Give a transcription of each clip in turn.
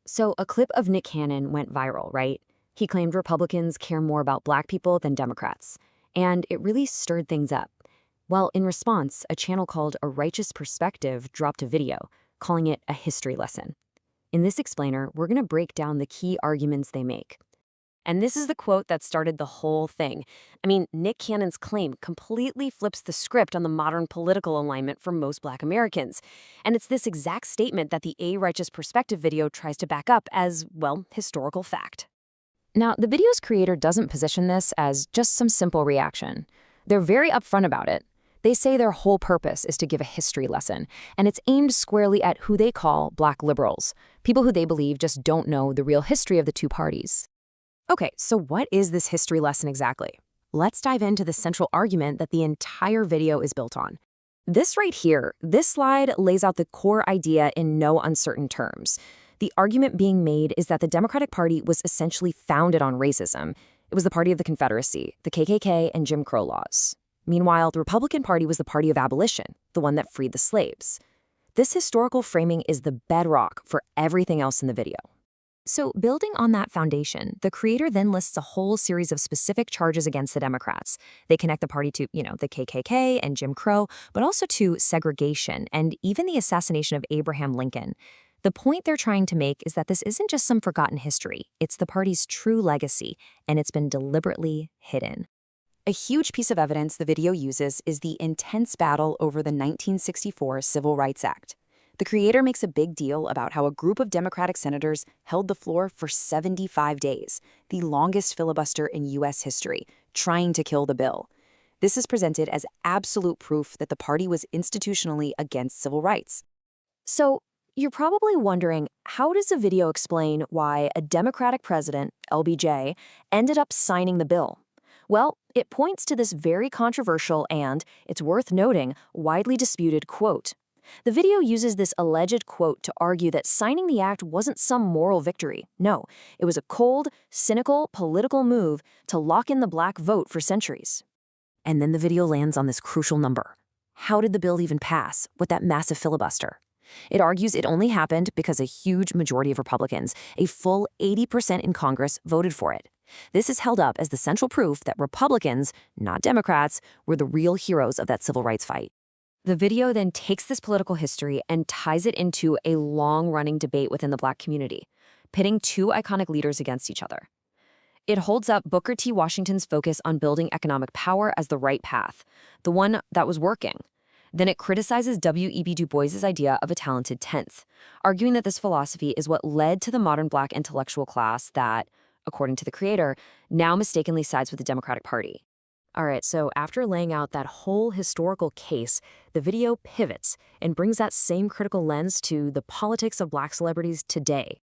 So a clip of Nick Cannon went viral, right? He claimed Republicans care more about black people than Democrats. And it really stirred things up. Well, in response, a channel called A Righteous Perspective dropped a video, calling it a history lesson. In this explainer, we're going to break down the key arguments they make. And this is the quote that started the whole thing. I mean, Nick Cannon's claim completely flips the script on the modern political alignment for most black Americans. And it's this exact statement that the A Righteous Perspective video tries to back up as, well, historical fact. Now, the video's creator doesn't position this as just some simple reaction. They're very upfront about it. They say their whole purpose is to give a history lesson, and it's aimed squarely at who they call black liberals, people who they believe just don't know the real history of the two parties. Okay, so what is this history lesson exactly? Let's dive into the central argument that the entire video is built on. This right here, this slide lays out the core idea in no uncertain terms. The argument being made is that the Democratic Party was essentially founded on racism. It was the party of the Confederacy, the KKK, and Jim Crow laws. Meanwhile, the Republican Party was the party of abolition, the one that freed the slaves. This historical framing is the bedrock for everything else in the video. So, building on that foundation, the creator then lists a whole series of specific charges against the Democrats. They connect the party to, the KKK and Jim Crow, but also to segregation and even the assassination of Abraham Lincoln. The point they're trying to make is that this isn't just some forgotten history. It's the party's true legacy, and it's been deliberately hidden. A huge piece of evidence the video uses is the intense battle over the 1964 Civil Rights Act. The creator makes a big deal about how a group of Democratic senators held the floor for 75 days, the longest filibuster in U.S. history, trying to kill the bill. This is presented as absolute proof that the party was institutionally against civil rights. So, you're probably wondering, how does the video explain why a Democratic president, LBJ, ended up signing the bill? Well, it points to this very controversial and, it's worth noting, widely disputed quote. The video uses this alleged quote to argue that signing the act wasn't some moral victory. No, it was a cold, cynical, political move to lock in the black vote for centuries. And then the video lands on this crucial number. How did the bill even pass with that massive filibuster? It argues it only happened because a huge majority of Republicans, a full 80% in Congress, voted for it. This is held up as the central proof that Republicans, not Democrats, were the real heroes of that civil rights fight. The video then takes this political history and ties it into a long-running debate within the black community, pitting two iconic leaders against each other. It holds up Booker T. Washington's focus on building economic power as the right path, the one that was working. Then it criticizes W.E.B. Du Bois's idea of a talented tenth, arguing that this philosophy is what led to the modern black intellectual class that, according to the creator, now mistakenly sides with the Democratic Party. All right, so after laying out that whole historical case, the video pivots and brings that same critical lens to the politics of black celebrities today.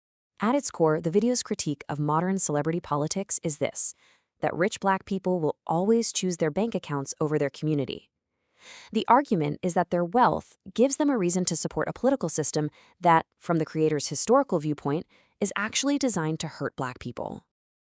At its core, the video's critique of modern celebrity politics is this, that rich black people will always choose their bank accounts over their community. The argument is that their wealth gives them a reason to support a political system that, from the creator's historical viewpoint, is actually designed to hurt black people.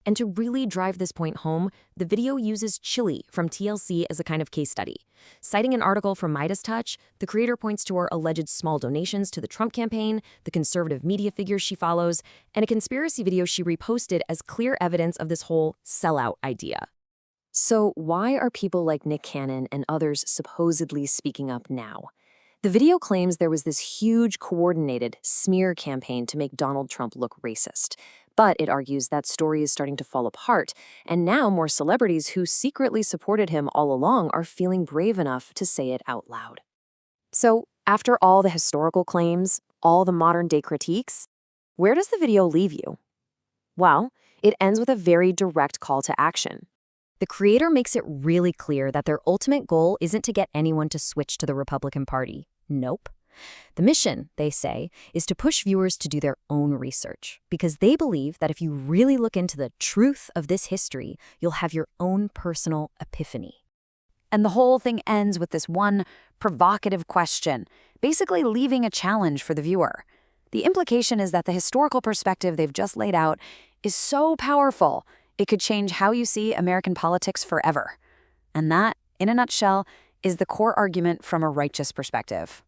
And to really drive this point home, the video uses Chilli from TLC as a kind of case study. Citing an article from Midas Touch, the creator points to her alleged small donations to the Trump campaign, the conservative media figures she follows, and a conspiracy video she reposted as clear evidence of this whole sellout idea. So why are people like Nick Cannon and others supposedly speaking up now? The video claims there was this huge coordinated smear campaign to make Donald Trump look racist. But it argues that story is starting to fall apart, and now more celebrities who secretly supported him all along are feeling brave enough to say it out loud. So, after all the historical claims, all the modern-day critiques, where does the video leave you? Well, it ends with a very direct call to action. The creator makes it really clear that their ultimate goal isn't to get anyone to switch to the Republican Party. Nope. The mission, they say, is to push viewers to do their own research, because they believe that if you really look into the truth of this history, you'll have your own personal epiphany. And the whole thing ends with this one provocative question, basically leaving a challenge for the viewer. The implication is that the historical perspective they've just laid out is so powerful, it could change how you see American politics forever. And that, in a nutshell, is the core argument from a righteous perspective.